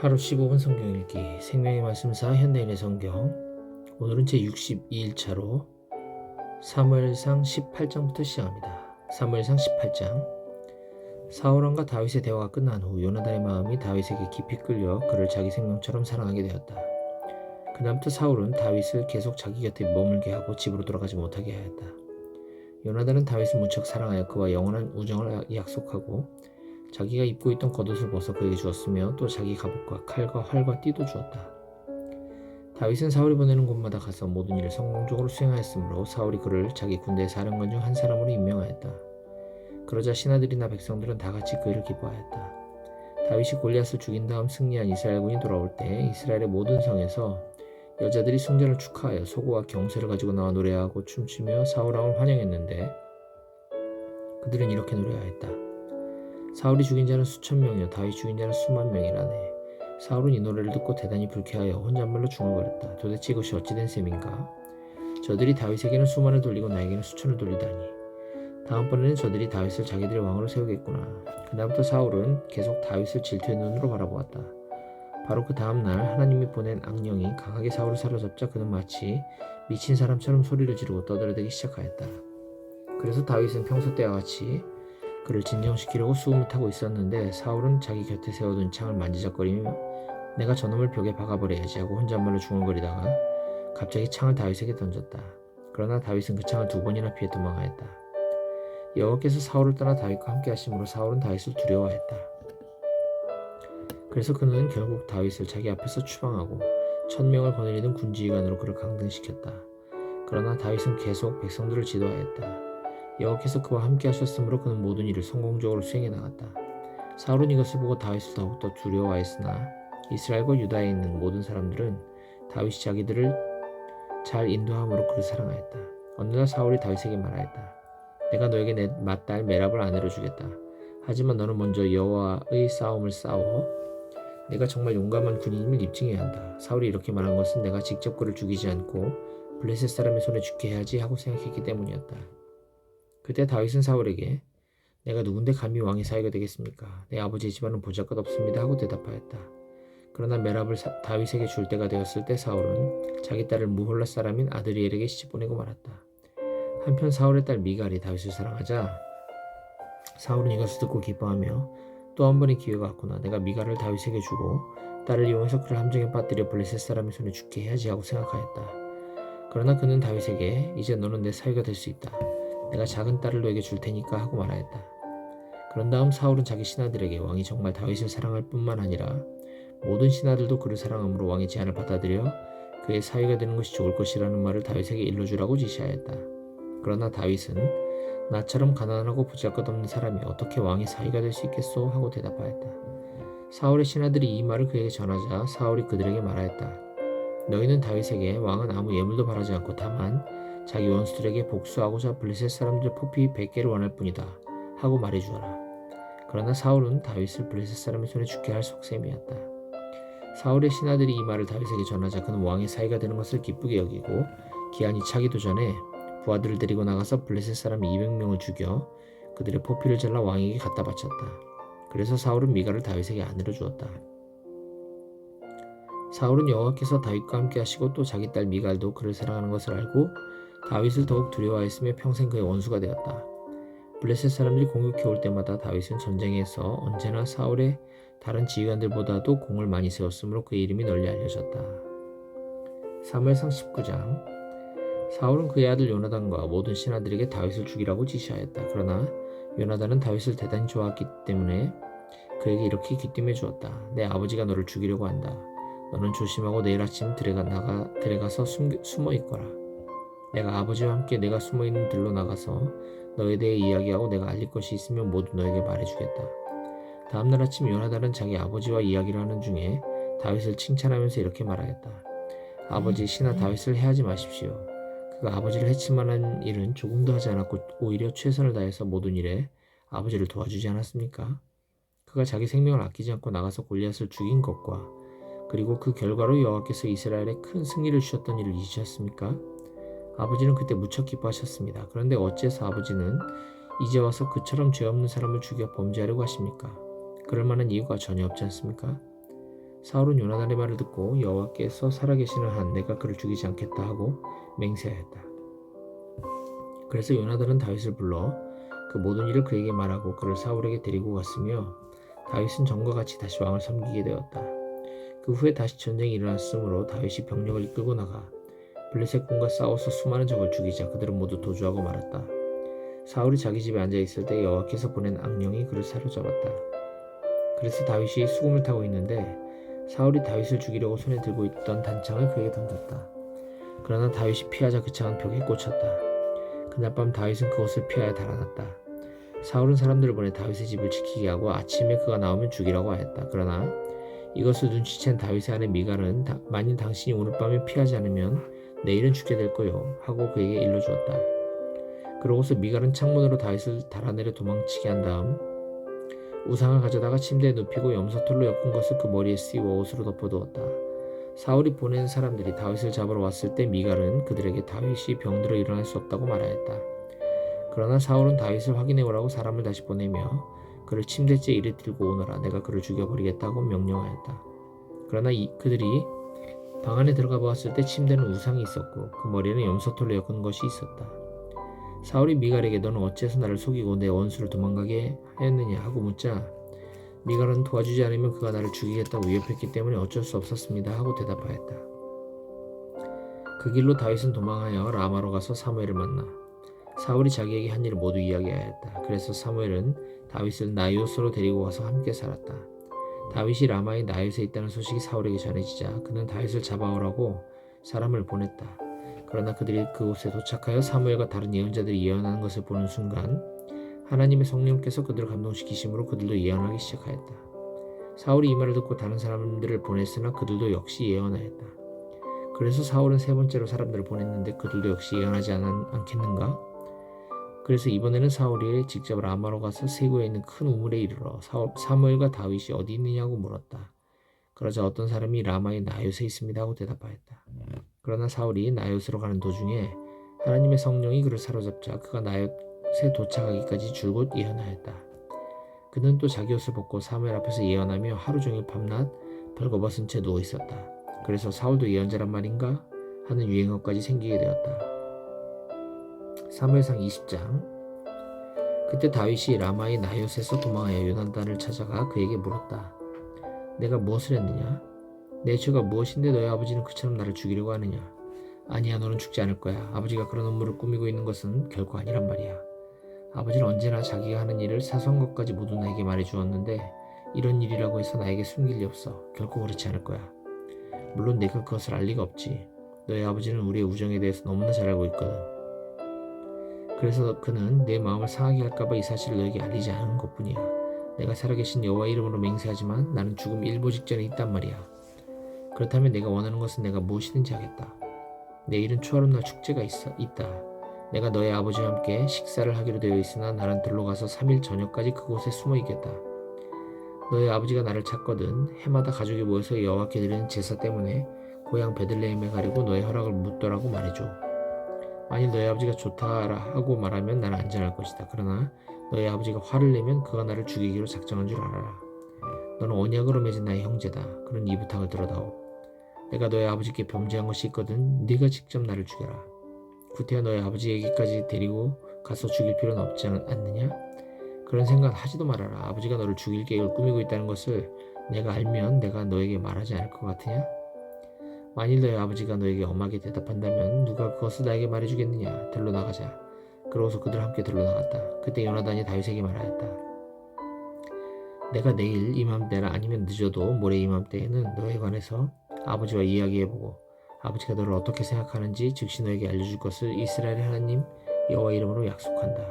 하루 15분 성경 읽기 생명의 말씀사 현대인의 성경. 오늘은 제 62일차로 사무엘상 18장부터 시작합니다. 사무엘상 18장. 사울 왕과 다윗의 대화가 끝난 후 요나단의 마음이 다윗에게 깊이 끌려 그를 자기 생명처럼 사랑하게 되었다. 그다음부터 사울은 다윗을 계속 자기 곁에 머물게 하고 집으로 돌아가지 못하게 하였다. 요나단은 다윗을 무척 사랑하여 그와 영원한 우정을 약속하고 자기가 입고 있던 겉옷을 벗어 그에게 주었으며 또 자기 갑옷과 칼과 활과 띠도 주었다. 다윗은 사울이 보내는 곳마다 가서 모든 일을 성공적으로 수행하였으므로 사울이 그를 자기 군대의 사령관 중 한 사람으로 임명하였다. 그러자 신하들이나 백성들은 다 같이 그 일을 기뻐하였다. 다윗이 골리앗을 죽인 다음 승리한 이스라엘군이 돌아올 때 이스라엘의 모든 성에서 여자들이 승전을 축하하여 소고와 경쇠를 가지고 나와 노래하고 춤추며 사울 왕을 환영했는데 그들은 이렇게 노래하였다. 사울이 죽인 자는 수천 명이요 다윗이 죽인 자는 수만 명이라네. 사울은 이 노래를 듣고 대단히 불쾌하여 혼잣말로 중얼거렸다. 도대체 이것이 어찌된 셈인가? 저들이 다윗에게는 수만을 돌리고 나에게는 수천을 돌리다니. 다음번에는 저들이 다윗을 자기들의 왕으로 세우겠구나. 그다음부터 사울은 계속 다윗을 질투의 눈으로 바라보았다. 바로 그 다음날 하나님이 보낸 악령이 강하게 사울을 사로잡자 그는 마치 미친 사람처럼 소리를 지르고 떠들어대기 시작하였다. 그래서 다윗은 평소 때와 같이 그를 진정시키려고 수음을 타고 있었는데 사울은 자기 곁에 세워둔 창을 만지작거리며 내가 저놈을 벽에 박아버려야지 하고 혼잣말로 중얼거리다가 갑자기 창을 다윗에게 던졌다. 그러나 다윗은 그 창을 2번이나 피해 도망하였다. 여호와께서 사울을 떠나 다윗과 함께 하심으로 사울은 다윗을 두려워했다. 그래서 그는 결국 다윗을 자기 앞에서 추방하고 1000명을 거느리는 군지휘관으로 그를 강등시켰다. 그러나 다윗은 계속 백성들을 지도하였다. 여호와께서 그와 함께 하셨으므로 그는 모든 일을 성공적으로 수행해 나갔다. 사울은 이것을 보고 다윗을 더욱더 두려워하였으나 이스라엘과 유다에 있는 모든 사람들은 다윗이 자기들을 잘 인도함으로 그를 사랑하였다. 어느 날 사울이 다윗에게 말하였다. 내가 너에게 내 맏딸 메랍을 아내로 주겠다. 하지만 너는 먼저 여호와의 싸움을 싸워 내가 정말 용감한 군인임을 입증해야 한다. 사울이 이렇게 말한 것은 내가 직접 그를 죽이지 않고 블레셋 사람의 손에 죽게 해야지 하고 생각했기 때문이었다. 그때 다윗은 사울에게 내가 누군데 감히 왕의 사위가 되겠습니까? 내 아버지의 집안은 보잘것없습니다 하고 대답하였다. 그러나 메랍을 다윗에게 줄 때가 되었을 때 사울은 자기 딸을 무홀라 사람인 아드리엘에게 시집보내고 말았다. 한편 사울의 딸 미갈이 다윗을 사랑하자 사울은 이것을 듣고 기뻐하며 또 한 번의 기회가 왔구나. 내가 미갈을 다윗에게 주고 딸을 이용해서 그를 함정에 빠뜨려 블레셋 사람의 손에 죽게 해야지 하고 생각하였다. 그러나 그는 다윗에게 이제 너는 내 사위가 될 수 있다. 내가 작은 딸을 너에게 줄 테니까 하고 말하였다. 그런 다음 사울은 자기 신하들에게 왕이 정말 다윗을 사랑할 뿐만 아니라 모든 신하들도 그를 사랑함으로 왕의 제안을 받아들여 그의 사위가 되는 것이 좋을 것이라는 말을 다윗에게 일러주라고 지시하였다. 그러나 다윗은 나처럼 가난하고 보잘것없는 사람이 어떻게 왕의 사위가 될 수 있겠소? 하고 대답하였다. 사울의 신하들이 이 말을 그에게 전하자 사울이 그들에게 말하였다. 너희는 다윗에게 왕은 아무 예물도 바라지 않고 다만 자기 원수들에게 복수하고자 블레셋 사람들의 포피 100개를 원할 뿐이다 하고 말해주어라. 그러나 사울은 다윗을 블레셋 사람의 손에 죽게 할 속셈이었다. 사울의 신하들이 이 말을 다윗에게 전하자 그는 왕의 사위가 되는 것을 기쁘게 여기고 기한이 차기도 전에 부하들을 데리고 나가서 블레셋 사람 200명을 죽여 그들의 포피를 잘라 왕에게 갖다 바쳤다. 그래서 사울은 미갈을 다윗에게 아내로 주었다. 사울은 여호와께서 다윗과 함께 하시고 또 자기 딸 미갈도 그를 사랑하는 것을 알고 다윗을 더욱 두려워하였으며 평생 그의 원수가 되었다. 블레셋 사람들이 공격해 올 때마다 다윗은 전쟁에서 언제나 사울의 다른 지휘관들보다도 공을 많이 세웠으므로 그의 이름이 널리 알려졌다. 사무엘상 19장. 사울은 그의 아들 요나단과 모든 신하들에게 다윗을 죽이라고 지시하였다. 그러나 요나단은 다윗을 대단히 좋아했기 때문에 그에게 이렇게 귀띔해 주었다. 내 아버지가 너를 죽이려고 한다. 너는 조심하고 내일 아침 들에 가서 숨어 있거라. 내가 아버지와 함께 내가 숨어있는 들로 나가서 너에 대해 이야기하고 내가 알릴 것이 있으면 모두 너에게 말해주겠다. 다음날 아침 요나단은 자기 아버지와 이야기를 하는 중에 다윗을 칭찬하면서 이렇게 말하였다. 아버지 신하 다윗을 해하지 마십시오. 그가 아버지를 해칠 만한 일은 조금도 하지 않았고 오히려 최선을 다해서 모든 일에 아버지를 도와주지 않았습니까? 그가 자기 생명을 아끼지 않고 나가서 골리앗을 죽인 것과 그리고 그 결과로 여호와께서 이스라엘에 큰 승리를 주셨던 일을 잊으셨습니까? 아버지는 그때 무척 기뻐하셨습니다. 그런데 어째서 아버지는 이제 와서 그처럼 죄 없는 사람을 죽여 범죄하려고 하십니까? 그럴 만한 이유가 전혀 없지 않습니까? 사울은 요나단의 말을 듣고 여호와께서 살아계시는 한 내가 그를 죽이지 않겠다 하고 맹세하였다. 그래서 요나단은 다윗을 불러 그 모든 일을 그에게 말하고 그를 사울에게 데리고 갔으며 다윗은 전과 같이 다시 왕을 섬기게 되었다. 그 후에 다시 전쟁이 일어났으므로 다윗이 병력을 이끌고 나가 블레셋 군과 싸워서 수많은 적을 죽이자 그들은 모두 도주하고 말았다. 사울이 자기 집에 앉아 있을 때 여호와께서 보낸 악령이 그를 사로잡았다. 그래서 다윗이 수금을 타고 있는데 사울이 다윗을 죽이려고 손에 들고 있던 단창을 그에게 던졌다. 그러나 다윗이 피하자 그 창은 벽에 꽂혔다. 그날 밤 다윗은 그것을 피하여 달아났다. 사울은 사람들을 보내 다윗의 집을 지키게 하고 아침에 그가 나오면 죽이라고 하였다. 그러나 이것을 눈치챈 다윗의 아내 미갈은 만일 당신이 오늘 밤에 피하지 않으면 내일은 죽게 될 거요 하고 그에게 일러주었다. 그러고서 미갈은 창문으로 다윗을 달아내려 도망치게 한 다음 우상을 가져다가 침대에 눕히고 염소털로 엮은 것을 그 머리에 씌워 옷으로 덮어두었다. 사울이 보낸 사람들이 다윗을 잡으러 왔을 때 미갈은 그들에게 다윗이 병들어 일어날 수 없다고 말하였다. 그러나 사울은 다윗을 확인해 오라고 사람을 다시 보내며 그를 침대째 이리 들고 오너라 내가 그를 죽여버리겠다고 명령하였다. 그러나 그들이 방 안에 들어가 보았을 때 침대는 우상이 있었고 그 머리에는 염소털로 엮은 것이 있었다. 사울이 미갈에게 너는 어째서 나를 속이고 내 원수를 도망가게 하였느냐 하고 묻자 미갈은 도와주지 않으면 그가 나를 죽이겠다고 위협했기 때문에 어쩔 수 없었습니다 하고 대답하였다. 그 길로 다윗은 도망하여 라마로 가서 사무엘을 만나 사울이 자기에게 한 일을 모두 이야기하였다. 그래서 사무엘은 다윗을 나이옷으로 데리고 가서 함께 살았다. 다윗이 라마의 나이옷에 있다는 소식이 사울에게 전해지자 그는 다윗을 잡아오라고 사람을 보냈다. 그러나 그들이 그곳에 도착하여 사무엘과 다른 예언자들이 예언하는 것을 보는 순간 하나님의 성령께서 그들을 감동시키심으로 그들도 예언하기 시작하였다. 사울이 이 말을 듣고 다른 사람들을 보냈으나 그들도 역시 예언하였다. 그래서 사울은 세 번째로 사람들을 보냈는데 그들도 역시 예언하지 않겠는가? 그래서 이번에는 사울이 직접 라마로 가서 세구에 있는 큰 우물에 이르러 사무엘과 다윗이 어디 있느냐고 물었다. 그러자 어떤 사람이 라마의 나요스에 있습니다 하고 대답하였다. 그러나 사울이 나요스로 가는 도중에 하나님의 성령이 그를 사로잡자 그가 나요스에 도착하기까지 줄곧 예언하였다. 그는 또 자기 옷을 벗고 사무엘 앞에서 예언하며 하루 종일 밤낮 벌거벗은 채 누워 있었다. 그래서 사울도 예언자란 말인가 하는 유행어까지 생기게 되었다. 사무엘상 20장. 그때 다윗이 라마의 나요스에서 도망하여 요나단을 찾아가 그에게 물었다. 내가 무엇을 했느냐? 내 죄가 무엇인데 너희 아버지는 그처럼 나를 죽이려고 하느냐? 아니야, 너는 죽지 않을 거야. 아버지가 그런 음모를 꾸미고 있는 것은 결코 아니란 말이야. 아버지는 언제나 자기가 하는 일을 사소한 것까지 모두 나에게 말해주었는데 이런 일이라고 해서 나에게 숨길 리 없어. 결코 그렇지 않을 거야. 물론 내가 그것을 알 리가 없지. 너희 아버지는 우리의 우정에 대해서 너무나 잘 알고 있거든. 그래서 그는 내 마음을 상하게 할까봐 이 사실을 너에게 알리지 않은 것뿐이야. 내가 살아계신 여호와 이름으로 맹세하지만 나는 죽음 일보 직전에 있단 말이야. 그렇다면 내가 원하는 것은 내가 무엇이든지 하겠다. 내일은 초하룻날 축제가 있다. 내가 너의 아버지와 함께 식사를 하기로 되어 있으나 나는 들로 가서 3일 저녁까지 그곳에 숨어 있겠다. 너의 아버지가 나를 찾거든 해마다 가족이 모여서 여호와께 드리는 제사 때문에 고향 베들레헴에 가려고 너의 허락을 묻더라고 말해줘. 만일 너희 아버지가 좋다라 하고 말하면 나는 안전할 것이다. 그러나 너희 아버지가 화를 내면 그가 나를 죽이기로 작정한 줄 알아라. 너는 언약으로 맺은 나의 형제다. 그런 이 부탁을 들어다오. 내가 너희 아버지께 범죄한 것이 있거든 네가 직접 나를 죽여라. 구태여 너희 아버지에게까지 데리고 가서 죽일 필요는 없지 않느냐? 그런 생각 하지도 말아라. 아버지가 너를 죽일 계획을 꾸미고 있다는 것을 내가 알면 내가 너에게 말하지 않을 것 같으냐? 만일 너희 아버지가 너에게 엄하게 대답한다면 누가 그것을 나에게 말해주겠느냐? 들로 나가자. 그러고서 그들 함께 들로 나갔다. 그때 요나단이 다윗에게 말하였다. 내가 내일 이맘때나 아니면 늦어도 모레 이맘때에는 너에 관해서 아버지와 이야기해보고 아버지가 너를 어떻게 생각하는지 즉시 너에게 알려줄 것을 이스라엘의 하나님 여호와 이름으로 약속한다.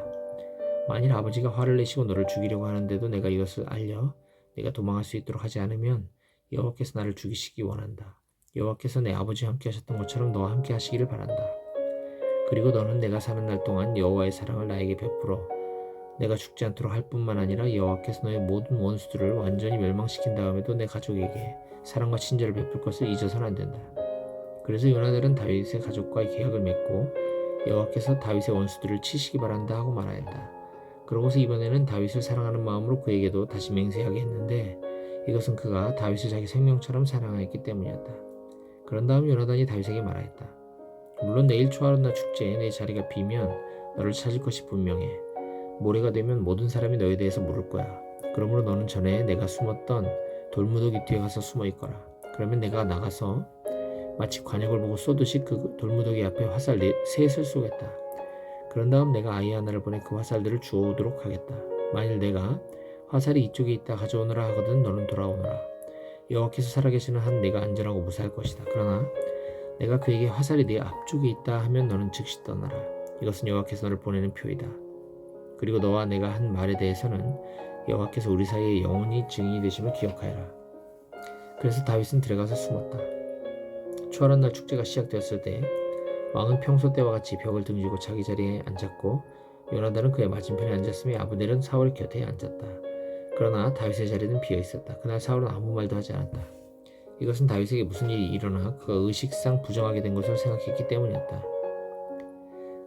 만일 아버지가 화를 내시고 너를 죽이려고 하는데도 내가 이것을 알려 네가 도망할 수 있도록 하지 않으면 여호와께서 나를 죽이시기 원한다. 여호와께서 내 아버지와 함께 하셨던 것처럼 너와 함께 하시기를 바란다. 그리고 너는 내가 사는 날 동안 여호와의 사랑을 나에게 베풀어 내가 죽지 않도록 할 뿐만 아니라 여호와께서 너의 모든 원수들을 완전히 멸망시킨 다음에도 내 가족에게 사랑과 친절을 베풀 것을 잊어서는 안 된다. 그래서 요나단은 다윗의 가족과 계약을 맺고 여호와께서 다윗의 원수들을 치시기 바란다 하고 말하였다. 그러고서 이번에는 다윗을 사랑하는 마음으로 그에게도 다시 맹세하게 했는데 이것은 그가 다윗을 자기 생명처럼 사랑하였기 때문이었다. 그런 다음 요나단이 다윗에게 말하였다. 물론 내일 초하룻날 축제에 내 자리가 비면 너를 찾을 것이 분명해. 모레가 되면 모든 사람이 너에 대해서 물을 거야. 그러므로 너는 전에 내가 숨었던 돌무더기 뒤에 가서 숨어 있거라. 그러면 내가 나가서 마치 관역을 보고 쏘듯이 그 돌무더기 앞에 화살 셋을 쏘겠다. 그런 다음 내가 아이 하나를 보내 그 화살들을 주워오도록 하겠다. 만일 내가 화살이 이쪽에 있다 가져오너라 하거든 너는 돌아오너라. 여호와께서 살아계시는 한 내가 안전하고 무사할 것이다. 그러나 내가 그에게 화살이 네 앞쪽에 있다 하면 너는 즉시 떠나라. 이것은 여호와께서 너를 보내는 표이다. 그리고 너와 내가 한 말에 대해서는 여호와께서 우리 사이에 영원히 증인이 되심을 기억하여라. 그래서 다윗은 들어가서 숨었다. 초하룻 날 축제가 시작되었을 때 왕은 평소 때와 같이 벽을 등지고 자기 자리에 앉았고 요나단은 그의 맞은편에 앉았으며 아브넬은 사울의 곁에 앉았다. 그러나 다윗의 자리는 비어 있었다. 그날 사울은 아무 말도 하지 않았다. 이것은 다윗에게 무슨 일이 일어나 그가 의식상 부정하게 된 것을 생각했기 때문이었다.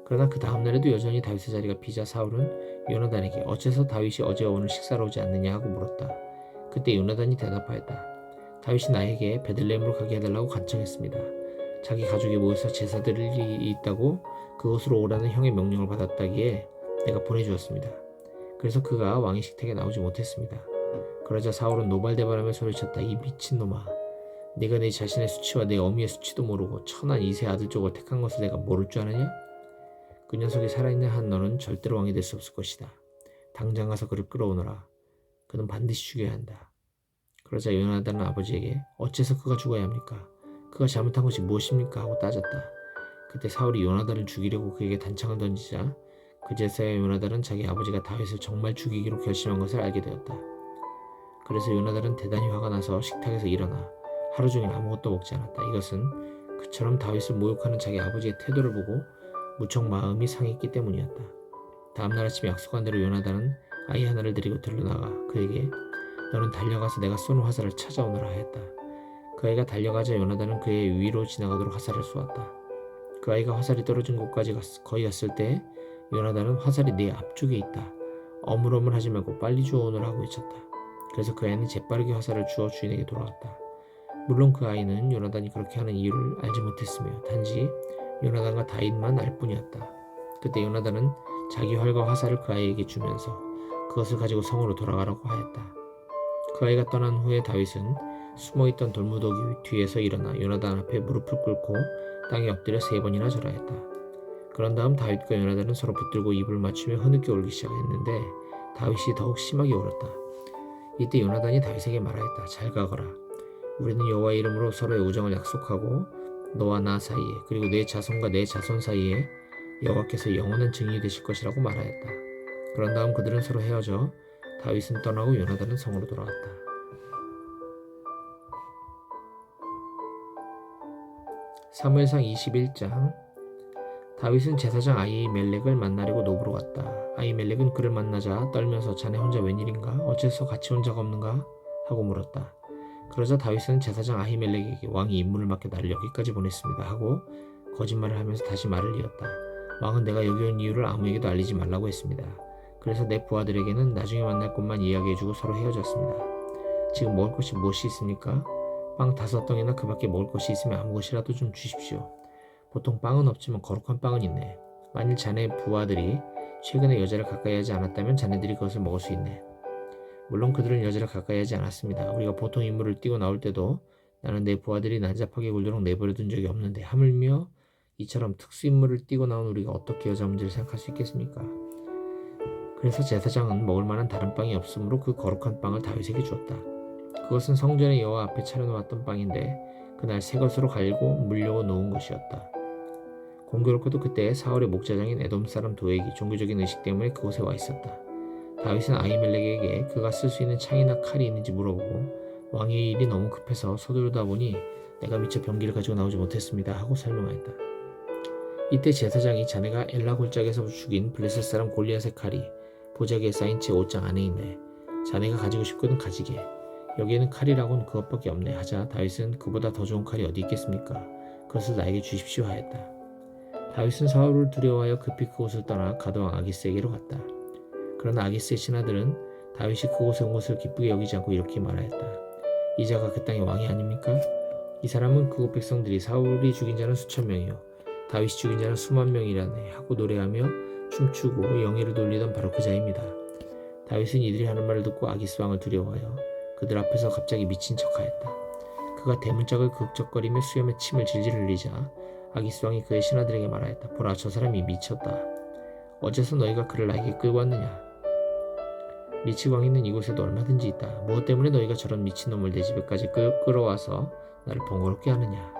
그러나 그 다음 날에도 여전히 다윗의 자리가 비자 사울은 요나단에게 어째서 다윗이 어제와 오늘 식사로 오지 않느냐 하고 물었다. 그때 요나단이 대답하였다. 다윗이 나에게 베들레헴으로 가게 해달라고 간청했습니다. 자기 가족이 모여서 제사 드릴 일이 있다고 그곳으로 오라는 형의 명령을 받았다기에 내가 보내주었습니다. 그래서 그가 왕의 식탁에 나오지 못했습니다. 그러자 사울은 노발대발하며 소리쳤다. 이 미친놈아, 네가 내 자신의 수치와 내 어미의 수치도 모르고 천한 이세 아들 쪽을 택한 것을 내가 모를 줄 아느냐? 그 녀석이 살아있는 한 너는 절대로 왕이 될 수 없을 것이다. 당장 가서 그를 끌어오너라. 그는 반드시 죽여야 한다. 그러자 요나단은 아버지에게 어째서 그가 죽어야 합니까? 그가 잘못한 것이 무엇입니까? 하고 따졌다. 그때 사울이 요나단을 죽이려고 그에게 단창을 던지자 그제서야 요나단은 자기 아버지가 다윗을 정말 죽이기로 결심한 것을 알게 되었다. 그래서 요나단은 대단히 화가 나서 식탁에서 일어나 하루 종일 아무것도 먹지 않았다. 이것은 그처럼 다윗을 모욕하는 자기 아버지의 태도를 보고 무척 마음이 상했기 때문이었다. 다음날 아침에 약속한 대로 요나단은 아이 하나를 데리고 들러나가 그에게 너는 달려가서 내가 쏜 화살을 찾아오너라 하였다. 그 아이가 달려가자 요나단은 그의 위로 지나가도록 화살을 쏘았다. 그 아이가 화살이 떨어진 곳까지 거의 갔을 때 요나단은 화살이 내 앞쪽에 있다. 어물어물하지 말고 빨리 주워오너라 하고 외쳤다. 그래서 그 아이는 재빠르게 화살을 주워 주인에게 돌아왔다. 물론 그 아이는 요나단이 그렇게 하는 이유를 알지 못했으며 단지 요나단과 다윗만 알 뿐이었다. 그때 요나단은 자기 활과 화살을 그 아이에게 주면서 그것을 가지고 성으로 돌아가라고 하였다. 그 아이가 떠난 후에 다윗은 숨어있던 돌무더기 뒤에서 일어나 요나단 앞에 무릎을 꿇고 땅에 엎드려 3번이나 절하였다. 그런 다음 다윗과 요나단은 서로 붙들고 입을 맞추며 흐느껴 울기 시작했는데 다윗이 더욱 심하게 울었다. 이때 요나단이 다윗에게 말하였다. 잘 가거라. 우리는 여호와의 이름으로 서로의 우정을 약속하고 너와 나 사이에 그리고 내 자손과 내 자손 사이에 여호와께서 영원한 증인이 되실 것이라고 말하였다. 그런 다음 그들은 서로 헤어져 다윗은 떠나고 요나단은 성으로 돌아왔다. 사무엘상 21장. 다윗은 제사장 아히멜렉을 만나려고 노브로 갔다. 아히멜렉은 그를 만나자 떨면서 자네 혼자 웬일인가? 어째서 같이 온 자가 없는가? 하고 물었다. 그러자 다윗은 제사장 아히멜렉에게 왕이 임무를 맡겨 나를 여기까지 보냈습니다 하고 거짓말을 하면서 다시 말을 이었다. 왕은 내가 여기 온 이유를 아무에게도 알리지 말라고 했습니다. 그래서 내 부하들에게는 나중에 만날 곳만 이야기해주고 서로 헤어졌습니다. 지금 먹을 것이 무엇이 있습니까? 빵 5덩이나 그 밖에 먹을 것이 있으면 아무 것이라도 좀 주십시오. 보통 빵은 없지만 거룩한 빵은 있네. 만일 자네 부하들이 최근에 여자를 가까이 하지 않았다면 자네들이 그것을 먹을 수 있네. 물론 그들은 여자를 가까이 하지 않았습니다. 우리가 보통 인물을 띄고 나올 때도 나는 내 부하들이 난잡하게 굴도록 내버려둔 적이 없는데 하물며 이처럼 특수인물을 띄고 나온 우리가 어떻게 여자 문제를 생각할 수 있겠습니까? 그래서 제사장은 먹을 만한 다른 빵이 없으므로 그 거룩한 빵을 다윗에게 주었다. 그것은 성전의 여호와 앞에 차려놓았던 빵인데 그날 새 것으로 갈고 물려 놓은 것이었다. 공교롭게도 그때 사울의 목자장인 에돔 사람 도액이 종교적인 의식 때문에 그곳에 와 있었다. 다윗은 아히멜렉에게 그가 쓸 수 있는 창이나 칼이 있는지 물어보고 왕의 일이 너무 급해서 서두르다 보니 내가 미처 병기를 가지고 나오지 못했습니다 하고 설명하였다. 이때 제사장이 자네가 엘라 골짜기에서 죽인 블레셋 사람 골리앗의 칼이 보자기에 쌓인 채 옷장 안에 있네. 자네가 가지고 싶거든 가지게. 여기에는 칼이라고는 그것밖에 없네 하자 다윗은 그보다 더 좋은 칼이 어디 있겠습니까? 그것을 나에게 주십시오 하였다. 다윗은 사울을 두려워하여 급히 그곳을 떠나 가드왕 아기스에게로 갔다. 그러나 아기스의 신하들은 다윗이 그곳에 온 것을 기쁘게 여기지 않고 이렇게 말하였다. 이자가 그 땅의 왕이 아닙니까? 이 사람은 그곳 백성들이 사울이 죽인 자는 수천 명이요 다윗이 죽인 자는 수만 명이라네 하고 노래하며 춤추고 영예를 돌리던 바로 그 자입니다. 다윗은 이들이 하는 말을 듣고 아기스 왕을 두려워하여 그들 앞에서 갑자기 미친 척하였다. 그가 대문짝을 극적거리며 수염에 침을 질질 흘리자 아기스 왕이 그의 신하들에게 말하였다. 보라, 저 사람이 미쳤다. 어째서 너희가 그를 나에게 끌고 왔느냐? 미치광 있는 이곳에도 얼마든지 있다. 무엇 때문에 너희가 저런 미친놈을 내 집에까지 끌어와서 나를 번거롭게 하느냐?